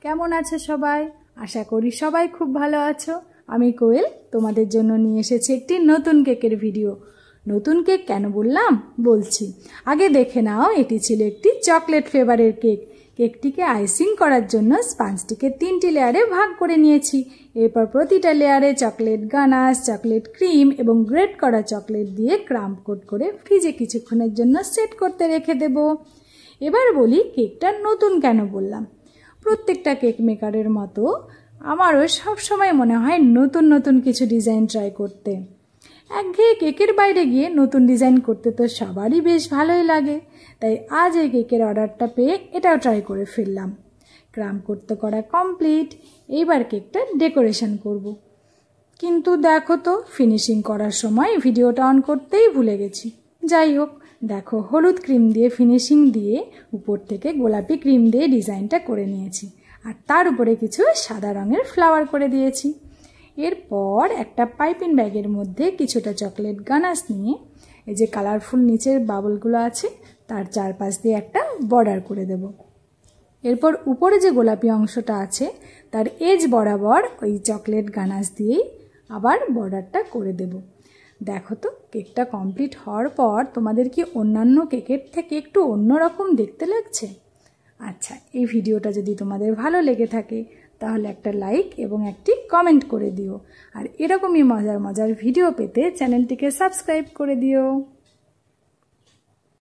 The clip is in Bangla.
কেমন আছো সবাই? আশা করি সবাই খুব ভালো আছো। আমি কোয়েল তোমাদের জন্য নিয়ে এসেছি একটি নতুন কেকের ভিডিও। নতুন কেক কেন বললাম বলছি। আগে দেখে নাও, এটি ছিল একটি চকলেট ফ্লেভারের কেক। কেকটিকে আইসিং করার জন্য স্পঞ্জটিকে 3টি লেয়ারে ভাগ করে নিয়েছি। এরপর প্রতিটা লেয়ারে চকলেট গানাশ, চকলেট ক্রিম এবং গ্রেট করা চকলেট দিয়ে ক্রাম্প কোট করে ফ্রিজে কিছুক্ষণের জন্য সেট করতে রেখে দেব। এবার বলি কেকটা নতুন কেন বললাম। প্রত্যেকটা কেক মেকারের মতো আমারও সবসময় মনে হয় নতুন নতুন কিছু ডিজাইন ট্রাই করতে। একঘেয়ে কেকের বাইরে গিয়ে নতুন ডিজাইন করতে তো সবারই বেশ ভালোই লাগে। তাই আজ এই কেকের অর্ডারটা পেয়ে এটাও ট্রাই করে ফেললাম। ক্রাম করতে করা কমপ্লিট। এইবার কেকটা ডেকোরেশন করব। কিন্তু দেখো তো, ফিনিশিং করার সময় ভিডিওটা অন করতেই ভুলে গেছি। যাই হোক, দেখো হলুদ ক্রিম দিয়ে ফিনিশিং দিয়ে উপর থেকে গোলাপি ক্রিম দিয়ে ডিজাইনটা করে নিয়েছি, আর তার উপরে কিছু সাদা রঙের ফ্লাওয়ার করে দিয়েছি। এরপর একটা পাইপিং ব্যাগের মধ্যে কিছুটা চকলেট গানাশ নিয়ে এই যে কালারফুল নিচের বাবলগুলো আছে তার চারপাশ দিয়ে একটা বর্ডার করে দেব। এরপর উপরে যে গোলাপি অংশটা আছে তার এজ বরাবর ওই চকলেট গানাশ দিয়েই আবার বর্ডারটা করে দেব। দেখো তো, কেকটা কমপ্লিট হওয়ার পর তোমাদের কি অন্যান্য কেকের থেকে একটু অন্যরকম দেখতে লাগছে? আচ্ছা, এই ভিডিওটা যদি তোমাদের ভালো লেগে থাকে তাহলে একটা লাইক এবং একটি কমেন্ট করে দিও। আর এরকমই মজার মজার ভিডিও পেতে চ্যানেলটিকে সাবস্ক্রাইব করে দিও।